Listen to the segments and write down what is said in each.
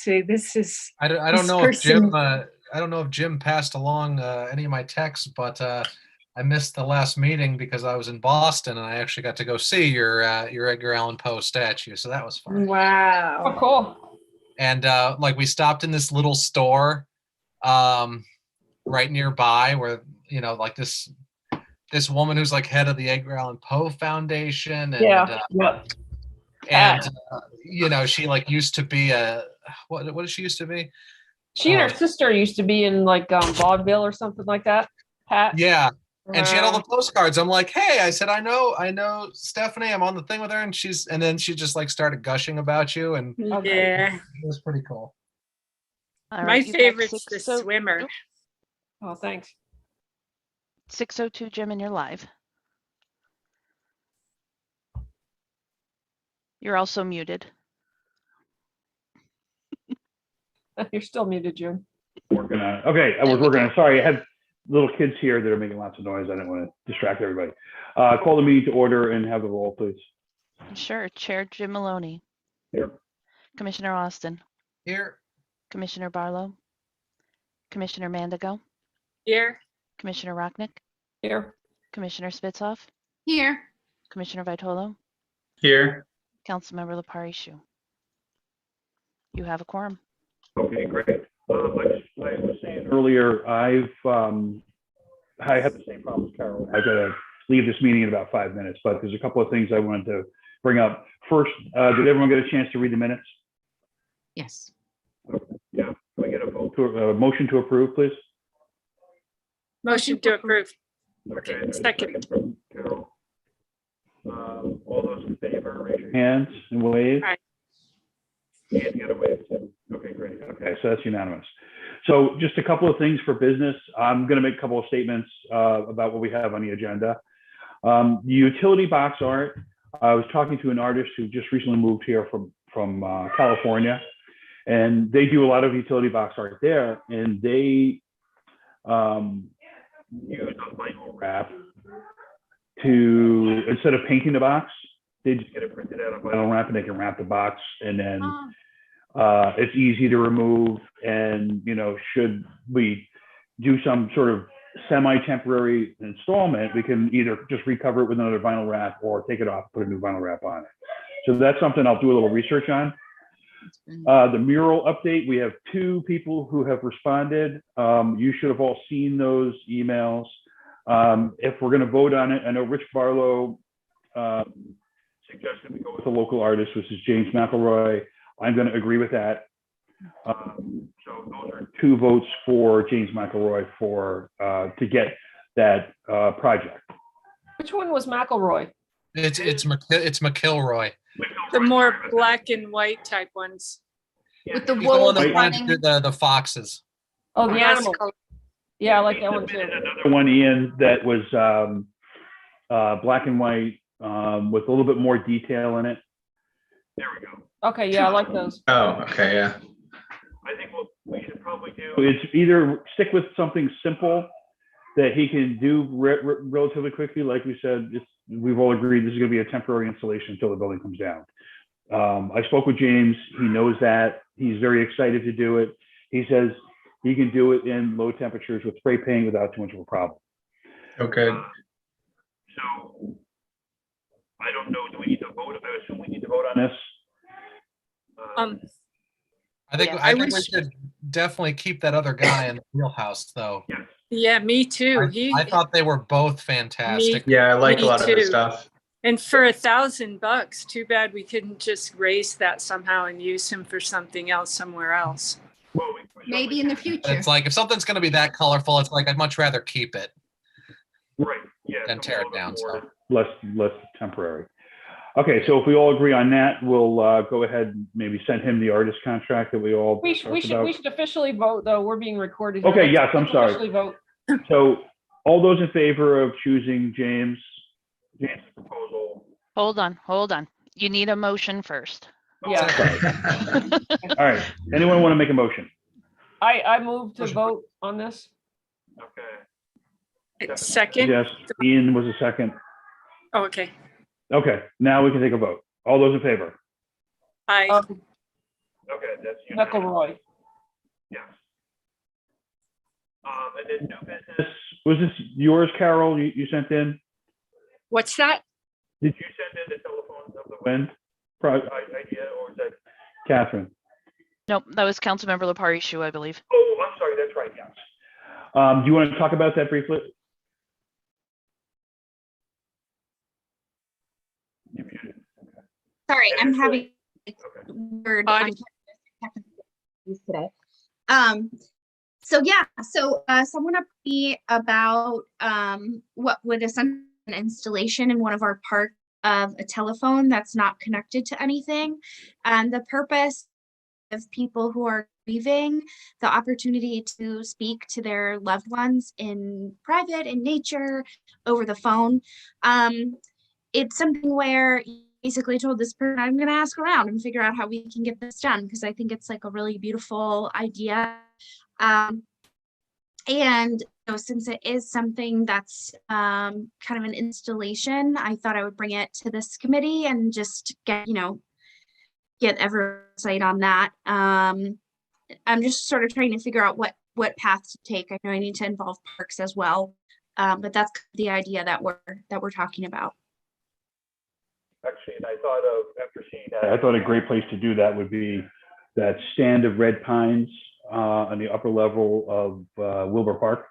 see, this is. I don't know if Jim. I don't know if Jim passed along any of my texts, but I missed the last meeting because I was in Boston, and I actually got to go see your Edgar Allan Poe statue, so that was fun. Wow. Oh, cool. And like we stopped in this little store right nearby where like this woman who's like head of the Edgar Allan Poe Foundation, and she like used to be what did she used to be? She and her sister used to be in like vaudeville or something like that. Pat. Yeah. And she had all the postcards. I'm like, hey, I said, I know Stephanie. I'm on the thing with her, and then she just like started gushing about you, and yeah, it was pretty cool. My favorite's the swimmer. Oh, thanks. 6:02, Jim, and you're live. You're also muted. You're still muted, Jim. Working on it. Okay, I was working on it. Sorry, I had little kids here that are making lots of noise. I didn't want to distract everybody. Call the meeting to order and have the roll, please. Sure. Chair Jim Maloney. Here. Commissioner Austin. Here. Commissioner Barlow. Commissioner Mandigo. Here. Commissioner Rocknick. Here. Commissioner Spitzhoff. Here. Commissioner Vitolo. Here. Councilmember Lepari-Shu. You have a quorum. Okay, great. I was saying earlier, I have the same problem as Carol. I've got to leave this meeting in about 5 minutes, but there's a couple of things I wanted to bring up. First, did everyone get a chance to read the minutes? Yes. Okay. Yeah. Can we get a motion to approve, please? Motion to approve. Okay. Second. Carol. All those in favor, raise your hands and wave. Aye. And you got to wave too. Okay, great. Okay, so that's unanimous. So just a couple of things for business. I'm going to make a couple of statements about what we have on the agenda. The utility box art. I was talking to an artist who just recently moved here from California, and they do a lot of utility box art there, and they use a vinyl wrap to, instead of painting the box, they just get it printed out on vinyl wrap and they can wrap the box, and then it's easy to remove. And should we do some sort of semi-temporary installment, we can either just recover it with another vinyl wrap or take it off, put a new vinyl wrap on it. So that's something I'll do a little research on. The mural update, we have 2 people who have responded. You should have all seen those emails. If we're going to vote on it, I know Rich Barlow suggested we go with a local artist, which is James McElroy. I'm going to agree with that. So those are 2 votes for James McElroy to get that project. Which one was McElroy? It's McIlroy. The more black and white type ones. With the He's the one wolves that running. planted the foxes. Oh, the Yes. animal. Yeah, I like that one too. Another one, Ian, that was black and white with a little bit more detail in it. There we go. Okay, yeah, I like those. Oh, okay, yeah. I think what we should probably do is either stick with something simple that he can do relatively quickly. Like we said, we've all agreed this is going to be a temporary installation until the building comes down. I spoke with James. He knows that. He's very excited to do it. He says he can do it in low temperatures with spray paint without too much of a problem. Okay. So I don't know. Do we need to vote? I assume we need to vote on this. I think I we wish- should definitely keep that other guy in the wheelhouse, though. Yeah, me too. I thought they were both fantastic. Yeah, I like a Me lot of his too. stuff. And for $1,000, too bad we couldn't just raise that somehow and use him for something else somewhere else. Maybe in the future. It's like if something's going to be that colorful, it's like I'd much rather keep it Right. Yeah. than tear it down. So. Less temporary. Okay, so if we all agree on that, we'll go ahead and maybe send him the artist contract that we all We talked should about. officially vote though. We're being recorded. here. Okay, yes, I'm Let's sorry. officially vote. So all those in favor of choosing James' proposal? Hold on. You need a motion first. Yeah, All right. Anyone want to make a motion? I move to vote on this. Okay. Second? Yes, Ian was a second. Oh, okay. Okay, now we can take a vote. All those in favor? Aye. Okay. that's McElroy. Yes. And then new business, was this yours, Carol, you sent in? What's that? Did you send in the telephones of the wind idea, or is that Catherine? Nope, that was Councilmember Leparishu, I believe. Oh, I'm sorry, that's right, yes. Do you want to talk about that briefly? You're muted. Sorry, I'm having Okay. word Audio. today. So someone asked me about what would essentially an installation in one of our parks of a telephone that's not connected to anything, and the purpose of people who are grieving the opportunity to speak to their loved ones in private, in nature, over the phone. It's something where you basically told this person, I'm going to ask around and figure out how we can get this done, because I think it's like a really beautiful idea. And since it is something that's kind of an installation, I thought I would bring it to this committee and just get everyone's insight on that. I'm just sort of trying to figure out what path to take. I know I need to involve parks as well, but that's the idea that we're talking about. Actually, and I thought of, after seeing that, I thought a great place to do that would be that stand of red pines on the upper level of Wilbur Park.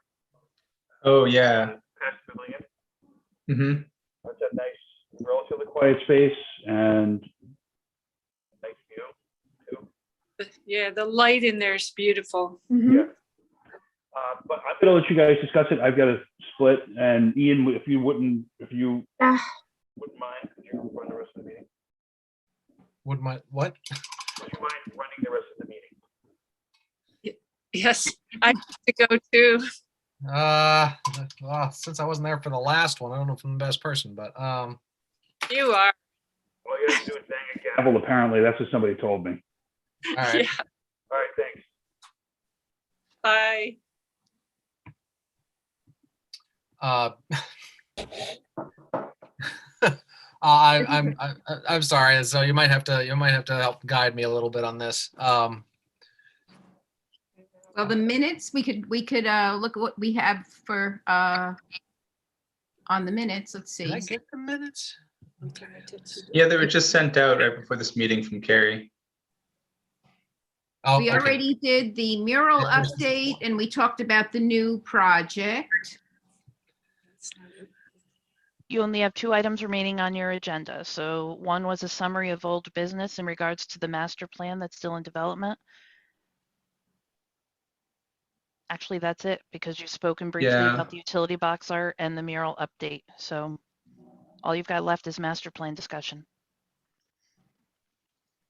Oh, yeah. Past the pavilion. Mm-hmm. It's a nice, relatively quiet space and nice view too. Yeah, the light in there is beautiful. Mhm. Yeah. But I'm gonna let you guys discuss it. I've got a split, and Ian, if you wouldn't mind, could you run the rest of the meeting? Would my what? Would you mind running the rest of the meeting? Yes, I have to go too. Well, since I wasn't there for the last one, I don't know if I'm the best person, but You are. All you have to do is bang a gavel, apparently. That's what somebody told me. all right. Yeah. All right, thanks. Bye. I'm sorry. So you might have to help guide me a little bit on this. Well, the minutes, we could look at what we have for on the minutes. Let's see. Did I get the minutes? Yeah, they were just sent out right before this meeting from Carrie. Oh, We okay. already did the mural Yeah. update, and we talked about the new project. You only have 2 items remaining on your agenda. So one was a summary of old business in regards to the master plan that's still in development. Actually, that's it, because you've spoken briefly Yeah. about the utility box art and the mural update. So all you've got left is master plan discussion.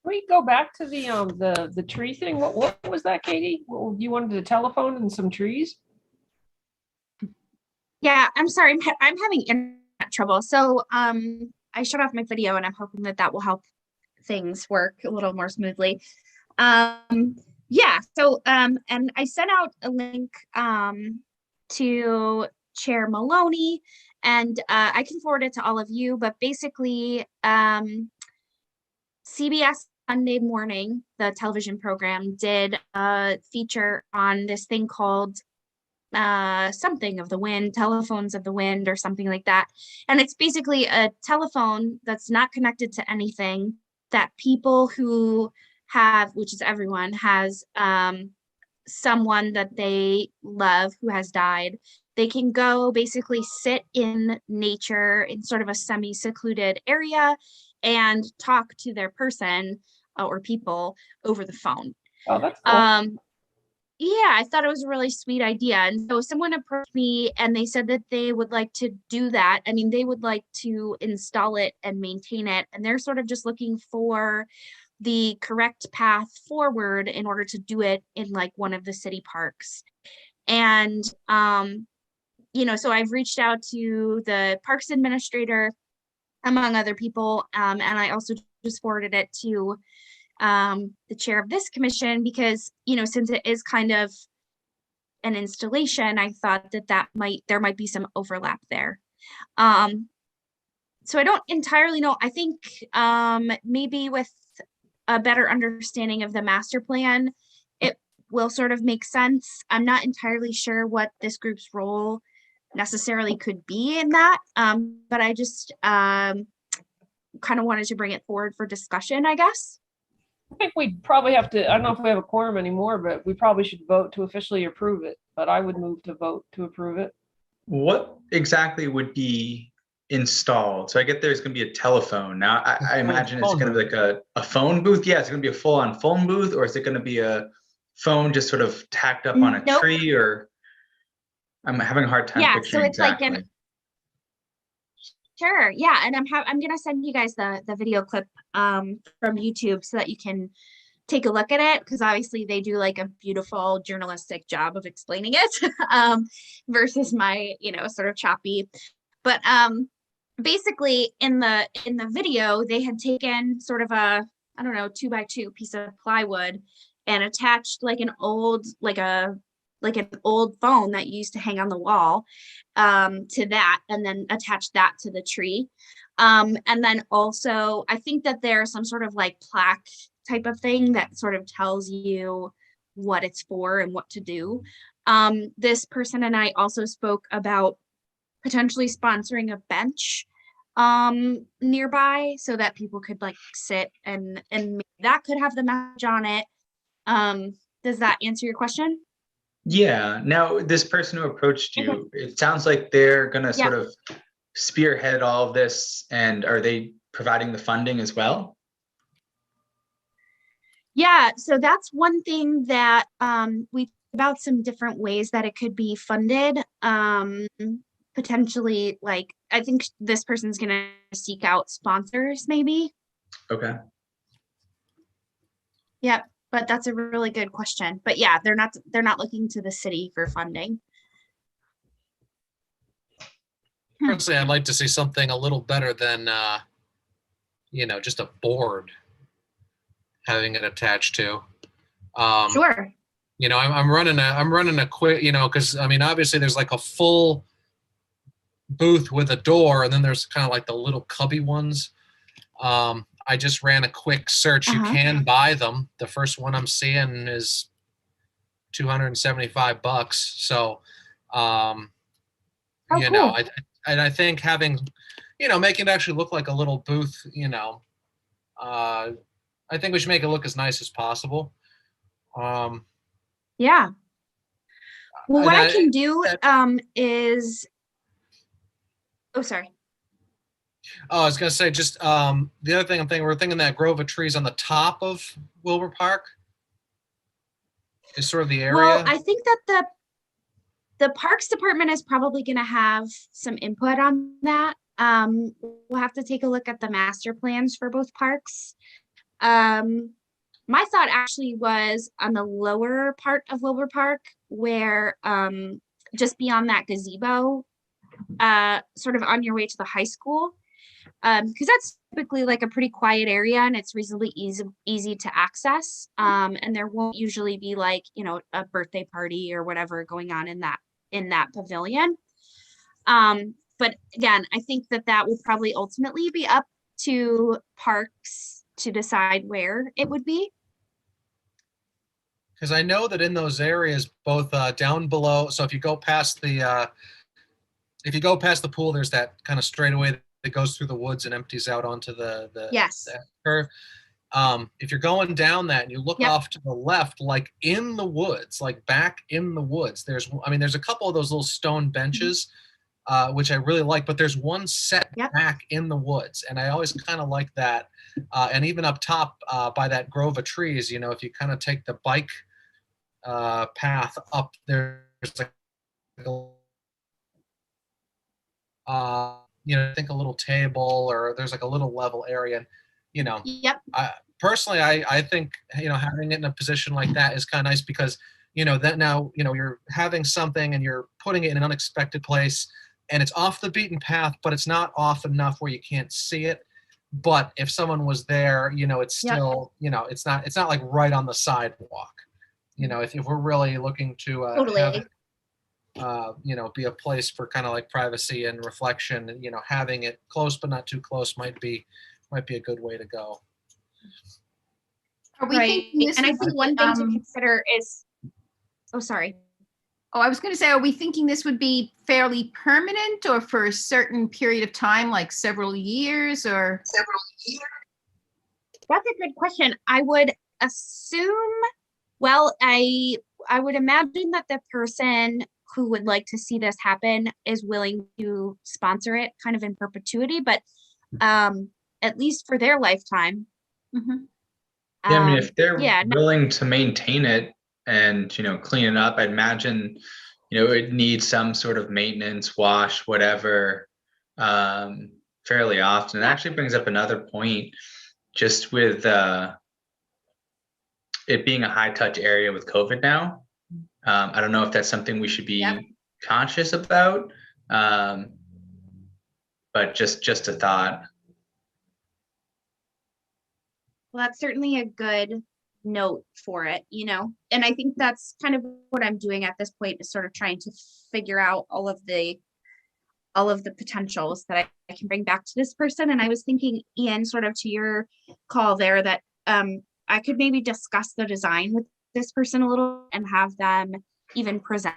Can we go back to the tree thing? What was that, Katie? You wanted a telephone and some trees? Yeah, I'm sorry. I'm having internet trouble. So I shut off my video, and I'm hoping that will help things work a little more smoothly. Yeah, so and I sent out a link to Chair Maloney, and I can forward it to all of you, but basically CBS Sunday Morning, the television program, did a feature on this thing called something of the wind, telephones of the wind, or something like that. And it's basically a telephone that's not connected to anything, that people who have, which is everyone, has someone that they love who has died. They can go basically sit in nature in sort of a semi-secluded area and talk to their person or people over the phone. Oh, that's cool. Yeah, I thought it was a really sweet idea. And so someone approached me and they said that they would like to do that. I mean, they would like to install it and maintain it. And they're sort of just looking for the correct path forward in order to do it in like one of the city parks. And, so I've reached out to the parks administrator, among other people. And I also just forwarded it to the chair of this commission, because since it is kind of an installation, I thought that there might be some overlap there. So I don't entirely know. I think maybe with a better understanding of the master plan, it will sort of make sense. I'm not entirely sure what this group's role necessarily could be in that, but I just kind of wanted to bring it forward for discussion, I guess. I think we'd probably have to, I don't know if we have a quorum anymore, but we probably should vote to officially approve it. But I would move to vote to approve it. What exactly would be installed? So I get there's going to be a telephone. Now I imagine it's phone going to be booth. like a phone booth. Yeah, it's going to be a full-on phone booth, or is it going to be a phone just sort of tacked up on a Nope. tree? Or I'm having a hard time Yeah, so picturing it's like exactly. Sure, yeah, and I'm gonna send you guys the video clip from YouTube so that you can take a look at it, because obviously they do like a beautiful journalistic job of explaining it versus my, sort of choppy. But basically in the video, they had taken sort of a, I don't know, 2x2 piece of plywood and attached like an old phone that you used to hang on the wall to that, and then attach that to the tree. And then also, I think that there's some sort of like plaque type of thing that sort of tells you what it's for and what to do. This person and I also spoke about potentially sponsoring a bench nearby so that people could like sit and maybe that could have the message on it. Does that answer your question? Yeah. Now, this person who approached you, it sounds like they're going to Yeah. sort of spearhead all of this. And are they providing the funding as well? Yeah, so that's one thing that we about some different ways that it could be funded. Potentially, like I think this person's gonna seek out sponsors, maybe. Okay. Yep, but that's a really good question. But yeah, they're not looking to the city for funding. Personally, I'd like to see something a little better than, just a board having it attached to. Sure. I'm running a quick, because I mean, obviously there's like a full booth with a door, and then there's kind of like the little cubby ones. I just ran a quick search. You can buy them. The first one I'm seeing is $275. So, Cool. I think having, making it actually look like a little booth, I think we should make it look as nice as possible. Yeah. Well, and what I can do is, oh, sorry. Oh, I was gonna say just the other thing we're thinking that grove of trees on the top of Wilbur Park is sort of the area. Well, I think that the Parks Department is probably going to have some input on that. We'll have to take a look at the master plans for both parks. My thought actually was on the lower part of Wilbur Park, where just beyond that gazebo, sort of on your way to the high school, because that's typically like a pretty quiet area and it's reasonably easy to access. And there won't usually be like, a birthday party or whatever going on in that pavilion. But again, I think that will probably ultimately be up to parks to decide where it would be. Because I know that in those areas, both down below, so if you go past the pool, there's that kind of straightaway that goes through the woods and empties out onto the Yes. curve. If you're going down that and you look off to the left, like in the woods, like back in the woods, there's a couple of those little stone benches, which I really like, but there's one set back in the woods, and I always kind of like that. And even up top by that grove of trees, if you kind of take the bike path up, there's like I think a little table, or there's like a little level area. Personally, I think, having it in a position like that is kind of nice because, that now, you're having something and you're putting it in an unexpected place and it's off the beaten path, but it's not off enough where you can't see it. But if someone was there, it's still, it's not like right on the sidewalk. If we're really looking to Totally. have it, be a place for kind of like privacy and reflection, and, having it close but not too close might be a good way to go. Are we Right. thinking this And I would think be, one thing to consider is, oh, sorry. Oh, I was going to say, are we thinking this would be fairly permanent or for a certain period of time, like several years or? That's a good question. I would assume, well, I would imagine that the person who would like to see this happen is willing to sponsor it kind of in perpetuity, but at least for their lifetime. Mhm. Yeah, I mean, if they're yeah, no, willing to maintain it and, clean it up, I'd imagine, it needs some sort of maintenance, wash, whatever, fairly often. It actually brings up another point, just with it being a high touch area with COVID now. I don't know if that's something we should be Yep. conscious about, but just a thought. well, that's certainly a good note for it, and I think that's kind of what I'm doing at this point is sort of trying to figure out all of the potentials that I can bring back to this person. And I was thinking, Ian, sort of to your call there, that I could maybe discuss the design with this person a little and have them even present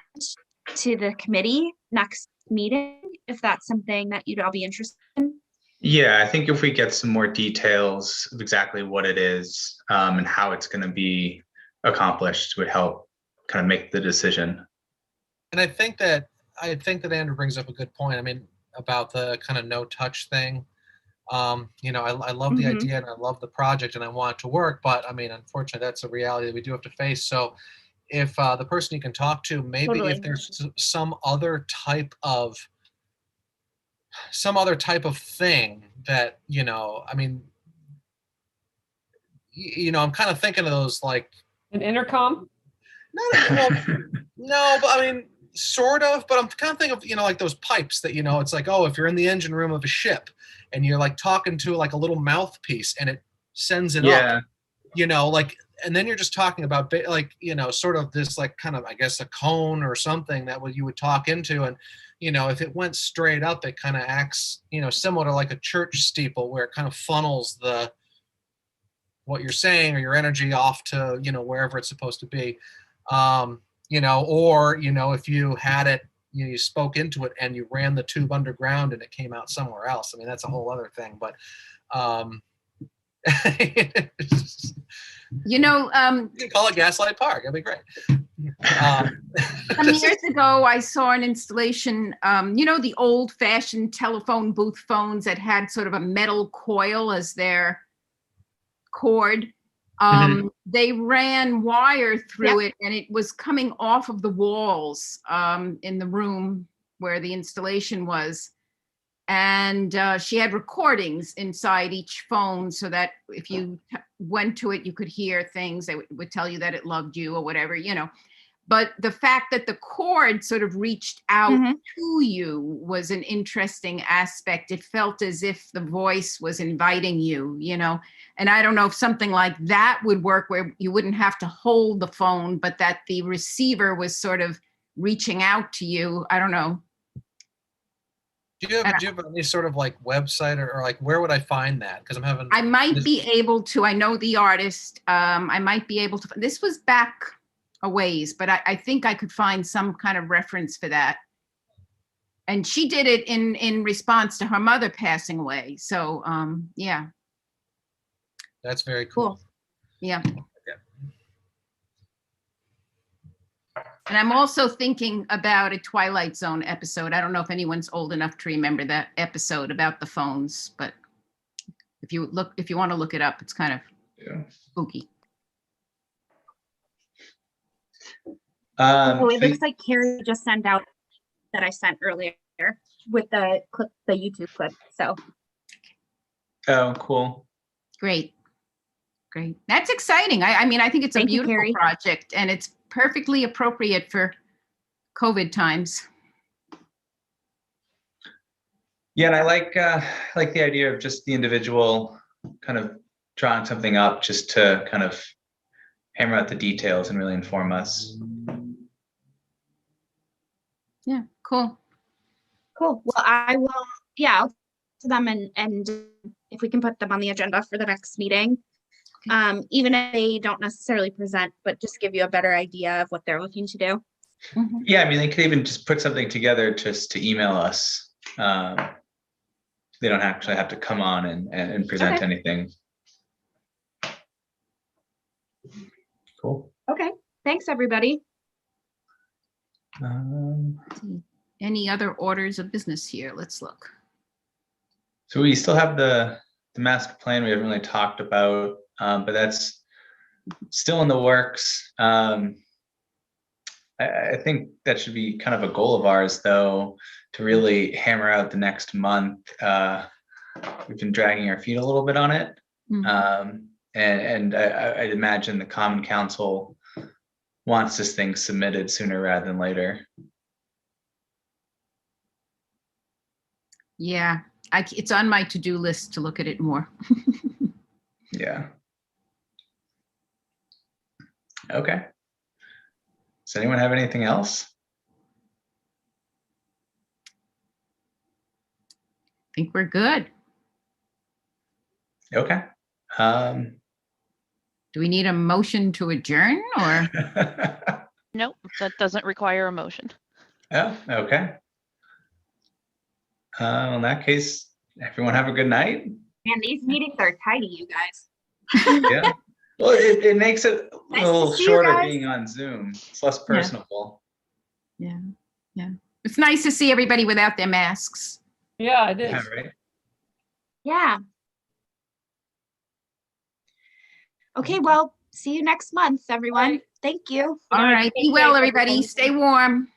to the committee next meeting, if that's something that you'd all be interested in. Yeah, I think if we get some more details of exactly what it is and how it's going to be accomplished would help kind of make the decision. And I think that Andrew brings up a good point. I mean, about the kind of no touch thing. I love the idea and I love the project and I want it to work, but I mean, unfortunately, that's a reality that we do have to face. So if the person you can talk to, maybe Totally. if there's some other type of thing that, I mean, I'm kind of thinking of those like An intercom? no, but I mean, sort of, but I'm kind of thinking of, like those pipes that, it's like, oh, if you're in the engine room of a ship and you're like talking to like a little mouthpiece and it sends it up, like, and then you're just talking about like, sort of this like kind of, I guess, a cone or something that you would talk into. And, if it went straight up, it kind of acts, similar to like a church steeple where it kind of funnels what you're saying or your energy off to, wherever it's supposed to be. Or, if you had it, you spoke into it and you ran the tube underground and it came out somewhere else. I mean, that's a whole other thing, but, you can call it Gaslight Park. It'll be great. Some years ago, I saw an installation, the old fashioned telephone booth phones that had sort of a metal coil as their cord. They ran wire through it and it was coming off of the walls in the room where the installation was. And she had recordings inside each phone so that if you went to it, you could hear things that would tell you that it loved you or whatever, But the fact that the cord sort of reached out to you was an interesting aspect. It felt as if the voice was inviting you, And I don't know if something like that would work where you wouldn't have to hold the phone, but that the receiver was sort of reaching out to you. I don't know. Do you have any sort of like website or like where would I find that? Because I might be able to. I know the artist. I might be able to. This was back a ways, but I think I could find some kind of reference for that. And she did it in response to her mother passing away. So yeah. That's very cool. Yeah. And I'm also thinking about a Twilight Zone episode. I don't know if anyone's old enough to remember that episode about the phones, but if you want to look it up, it's kind of spooky. It looks like Carrie just sent out that I sent earlier with the clip, the YouTube clip. So. Oh, cool. Great. That's exciting. I mean, I think it's a beautiful project and it's perfectly appropriate for COVID times. Yeah, and I like the idea of just the individual kind of drawing something up just to kind of hammer out the details and really inform us. Yeah, cool. Well, I will, I'll to them and if we can put them on the agenda for the next meeting. even if they don't necessarily present, but just give you a better idea of what they're looking to do. Mhm. Yeah, I mean, they could even just put something together just to email us. They don't actually have to come on and present Okay. anything. Cool. Okay, thanks, everybody. Let's see. Any other orders of business here? Let's look. So we still have the master plan we haven't really talked about, but that's still in the works. I think that should be kind of a goal of ours, though, to really hammer out the next month. We've been dragging our feet a little bit on it. And I'd imagine the Common Council wants this thing submitted sooner rather than later. Yeah, it's on my to-do list to look at it more. Yeah. Okay. Does anyone have anything else? I think we're good. Okay. Do we need a motion to adjourn or? Nope, that doesn't require a motion. Oh, okay. In that case, everyone have a good night. Man, these meetings are tidy, you guys. Yeah. Well, it makes it a Nice to little see you shorter guys. being on Zoom. It's less personable. Yeah. It's nice to see everybody without their masks. Yeah, it is. Yeah, right. Yeah. Okay, well, see you next month, everyone. Right. Thank you. All right. Be well, everybody. Stay warm.